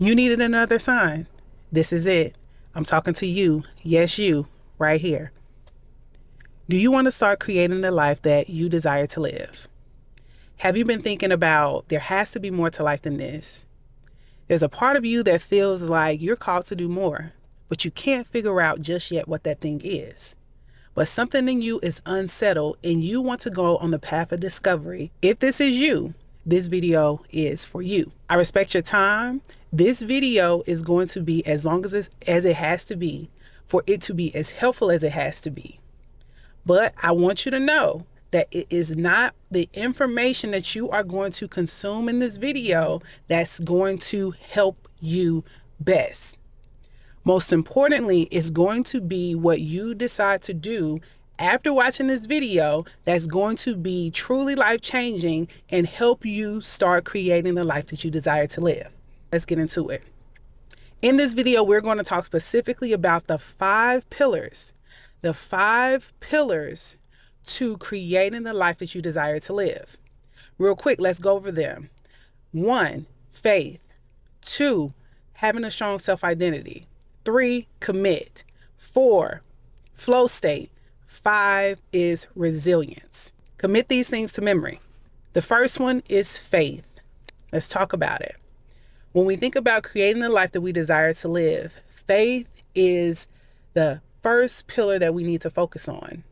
You needed another sign. This is it. I'm talking to you. Yes, you, right here. Do you want to start creating the life that you desire to live? Have you been thinking about there has to be more to life than this? There's a part of you that feels like you're called to do more, but you can't figure out just yet what that thing is. But something in you is unsettled and you want to go on the path of discovery. If this is you, this video is for you. I respect your time. This video is going to be as long as it has to be for it to be as helpful as it has to be. But I want you to know that it is not the information that you are going to consume in this video that's going to help you best. Most importantly, it's going to be what you decide to do after watching this video that's going to be truly life-changing and help you start creating the life that you desire to live. Let's get into it. In this video, we're going to talk specifically about the 5 pillars to creating the life that you desire to live. Real quick, let's go over them. 1, faith. 2, having a strong self-identity. 3, commit. 4, flow state. 5 is resilience. Commit these things to memory. The first one is faith. Let's talk about it. When we think about creating the life that we desire to live, faith is the first pillar that we need to focus on.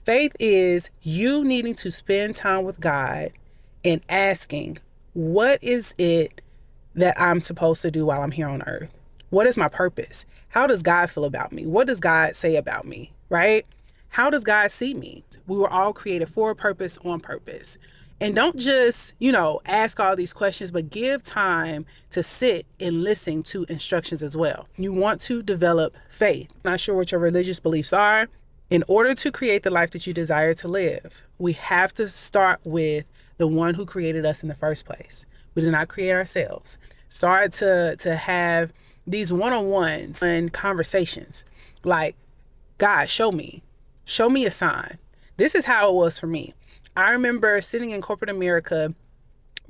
Faith is you needing to spend time with God and asking, what is it that I'm supposed to do while I'm here on earth? What is my purpose? How does God feel about me? What does God say about me, right? How does God see me? We were all created for a purpose, on purpose. And don't just, ask all these questions, but give time to sit and listen to instructions as well. You want to develop faith. Not sure what your religious beliefs are. In order to create the life that you desire to live, we have to start with the one who created us in the first place. We did not create ourselves. Start to have these one-on-ones and conversations like, God, show me a sign. This is how it was for me. I remember sitting in corporate America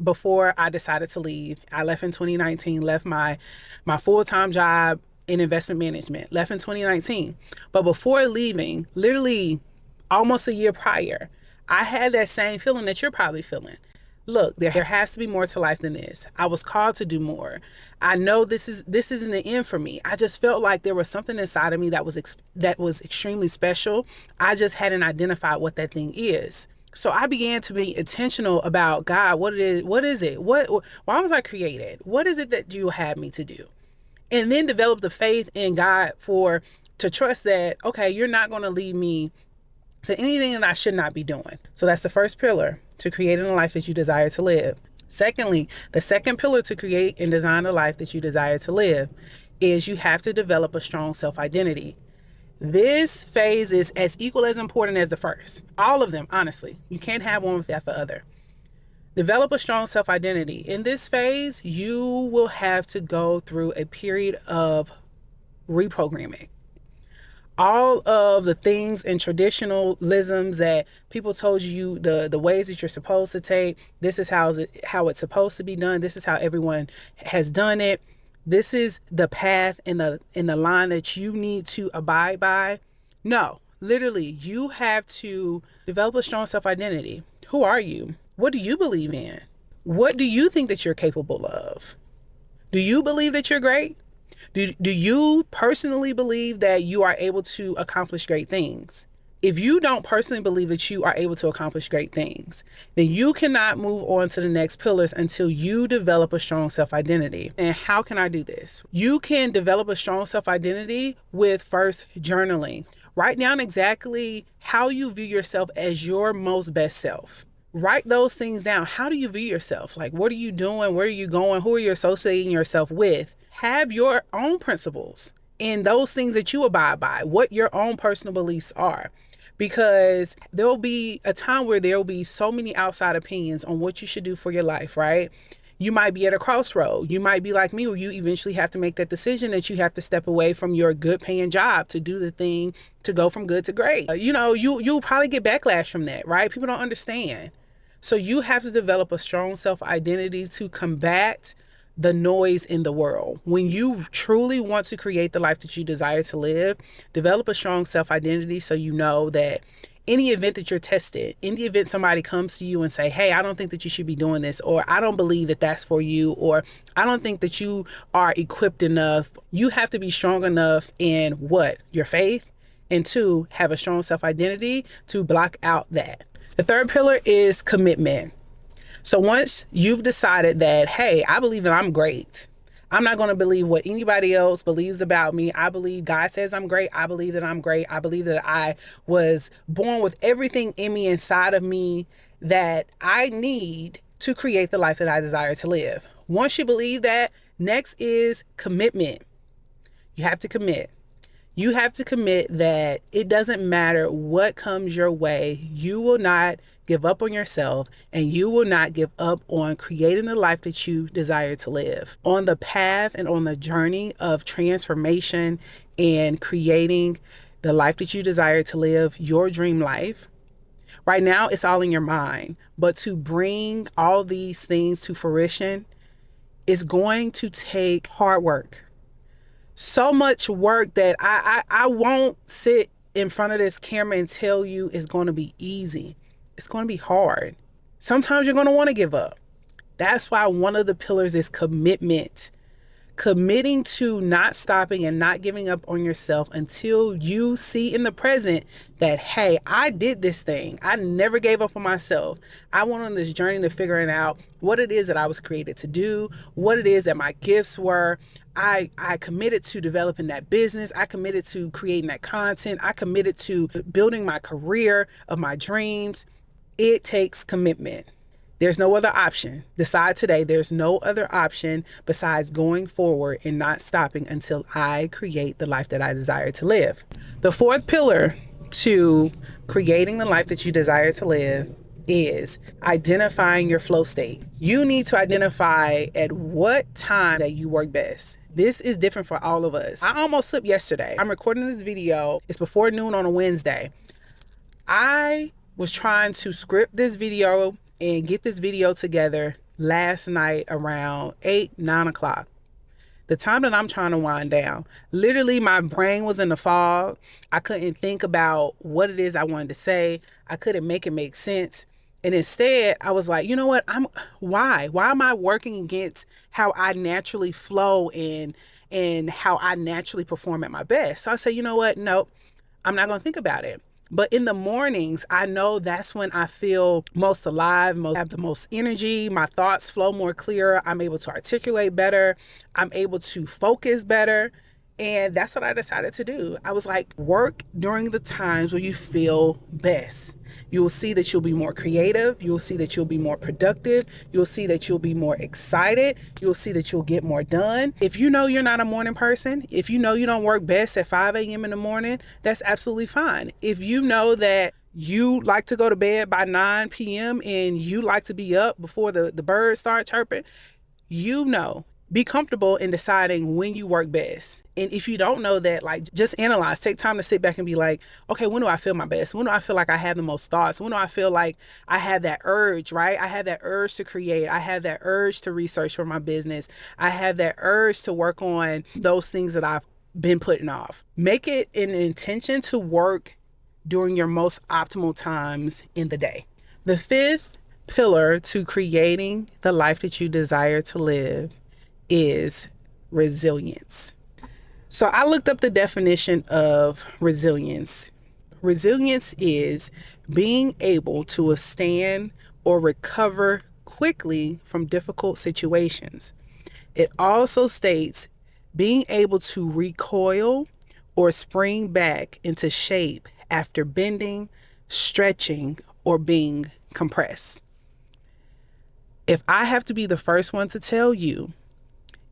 before I decided to leave. I left in 2019, left my full-time job in investment management, left in 2019. But before leaving, literally almost a year prior, I had that same feeling that you're probably feeling. Look, there has to be more to life than this. I was called to do more. I know this isn't the end for me. I just felt like there was something inside of me that was extremely special. I just hadn't identified what that thing is. So I began to be intentional about, God, what is it? Why was I created? What is it that you had me to do? And then develop the faith in God to trust that, okay, you're not going to lead me to anything that I should not be doing. So that's the first pillar to creating a life that you desire to live. Secondly, the second pillar to create and design a life that you desire to live is you have to develop a strong self-identity. This phase is as equal as important as the first. All of them, honestly. You can't have one without the other. Develop a strong self-identity. In this phase, you will have to go through a period of reprogramming. All of the things and traditionalisms that people told you, the ways that you're supposed to take, this is how it's supposed to be done. This is how everyone has done it. This is the path in the line that you need to abide by. No, literally, you have to develop a strong self-identity. Who are you? What do you believe in? What do you think that you're capable of? Do you believe that you're great? Do you personally believe that you are able to accomplish great things? If you don't personally believe that you are able to accomplish great things, then you cannot move on to the next pillars until you develop a strong self-identity. And how can I do this? You can develop a strong self-identity with first journaling. Write down exactly how you view yourself as your most best self. Write those things down. How do you view yourself? Like, what are you doing? Where are you going? Who are you associating yourself with? Have your own principles and those things that you abide by, what your own personal beliefs are. Because there will be a time where there will be so many outside opinions on what you should do for your life, right? You might be at a crossroad. You might be like me, where you eventually have to make that decision that you have to step away from your good paying job to do the thing to go from good to great. You'll probably get backlash from that, right? People don't understand. So you have to develop a strong self-identity to combat the noise in the world. When you truly want to create the life that you desire to live, develop a strong self-identity so you know that any event that you're tested, in the event somebody comes to you and say, hey, I don't think that you should be doing this, or I don't believe that that's for you, or I don't think that you are equipped enough, you have to be strong enough in what? Your faith, and two, have a strong self-identity to block out that. The third pillar is commitment. So once you've decided that, hey, I believe that I'm great, I'm not going to believe what anybody else believes about me. I believe God says I'm great. I believe that I'm great. I believe that I was born with everything in me, inside of me, that I need to create the life that I desire to live. Once you believe that, next is commitment. You have to commit. You have to commit that it doesn't matter what comes your way, you will not give up on yourself, and you will not give up on creating the life that you desire to live. On the path and on the journey of transformation and creating the life that you desire to live, your dream life, right now it's all in your mind. But to bring all these things to fruition is going to take hard work. So much work that I won't sit in front of this camera and tell you it's going to be easy. It's going to be hard. Sometimes you're going to want to give up. That's why one of the pillars is commitment. Committing to not stopping and not giving up on yourself until you see in the present that, hey, I did this thing. I never gave up on myself. I went on this journey to figuring out what it is that I was created to do, what it is that my gifts were. I committed to developing that business. I committed to creating that content. I committed to building my career of my dreams. It takes commitment. There's no other option. Decide today, there's no other option besides going forward and not stopping until I create the life that I desire to live. The fourth pillar to creating the life that you desire to live is identifying your flow state. You need to identify at what time that you work best. This is different for all of us. I almost slipped yesterday. I'm recording this video. It's before noon on a Wednesday. I was trying to script this video and get this video together last night around 9 o'clock. The time that I'm trying to wind down, literally my brain was in the fog. I couldn't think about what it is I wanted to say. I couldn't make it make sense. And instead, I was like, you know what? Why am I working against how I naturally flow and how I naturally perform at my best? So I said, you know what? Nope, I'm not going to think about it. But in the mornings, I know that's when I feel most alive, have the most energy. My thoughts flow more clearer. I'm able to articulate better. I'm able to focus better. And that's what I decided to do. I was like, work during the times where you feel best. You will see that you'll be more creative. You'll see that you'll be more productive. You'll see that you'll be more excited. You'll see that you'll get more done. If you know you're not a morning person, if you know you don't work best at 5 a.m. in the morning, that's absolutely fine. If you know that you like to go to bed by 9 p.m. and you like to be up before the birds start chirping, be comfortable in deciding when you work best. And if you don't know that, like, just analyze, take time to sit back and be like, okay, when do I feel my best? When do I feel like I have the most thoughts? When do I feel like I have that urge, right? I have that urge to create. I have that urge to research for my business. I have that urge to work on those things that I've been putting off. Make it an intention to work during your most optimal times in the day. The fifth pillar to creating the life that you desire to live is resilience. So I looked up the definition of resilience. Resilience is being able to withstand or recover quickly from difficult situations. It also states being able to recoil or spring back into shape after bending, stretching, or being compressed. If I have to be the first one to tell you,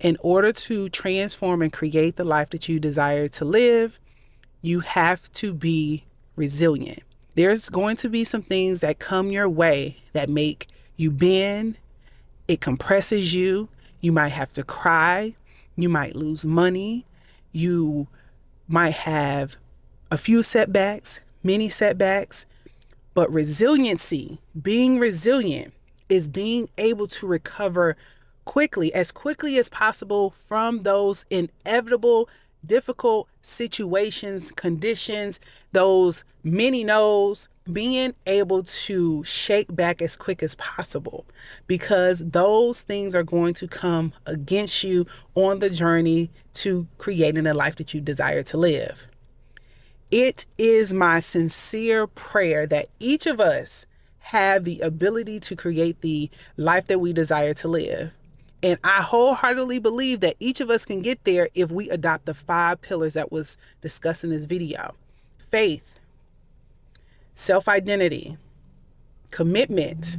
in order to transform and create the life that you desire to live, you have to be resilient. There's going to be some things that come your way that make you bend. It compresses you. You might have to cry. You might lose money. You might have a few setbacks, many setbacks. But resiliency, being resilient, is being able to recover quickly as possible from those inevitable, difficult situations, conditions, those many no's, being able to shake back as quick as possible, because those things are going to come against you on the journey to creating a life that you desire to live. It is my sincere prayer that each of us have the ability to create the life that we desire to live. And I wholeheartedly believe that each of us can get there if we adopt the 5 pillars that was discussed in this video: faith, self-identity, commitment,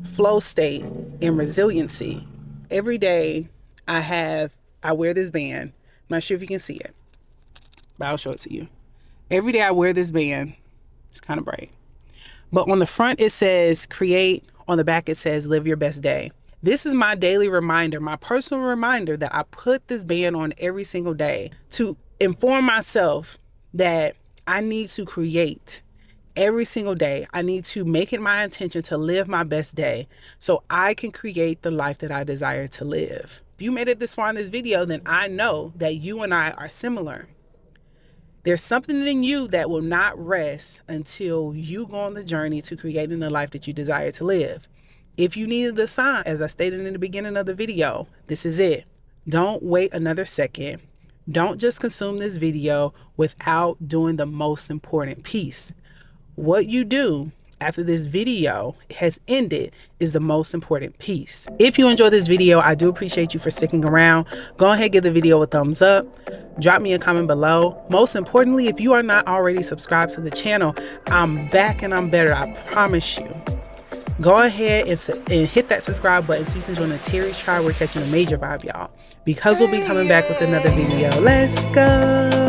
flow state, and resiliency. Every day I wear this band. I'm not sure if you can see it, but I'll show it to you. Every day I wear this band. It's kind of bright. But on the front it says create. On the back it says live your best day. This is my daily reminder, my personal reminder, that I put this band on every single day to inform myself that I need to create every single day. I need to make it my intention to live my best day so I can create the life that I desire to live. If you made it this far in this video, then I know that you and I are similar. There's something in you that will not rest until you go on the journey to creating the life that you desire to live. If you needed a sign, as I stated in the beginning of the video, this is it. Don't wait another second. Don't just consume this video without doing the most important piece. What you do after this video has ended is the most important piece. If you enjoyed this video, I do appreciate you for sticking around. Go ahead, give the video a thumbs up. Drop me a comment below. Most importantly, if you are not already subscribed to the channel, I'm back and I'm better, I promise you. Go ahead and hit that subscribe button so you can join the Terry's Tribe. We're catching a major vibe, y'all, because we'll be coming back with another video. Let's go.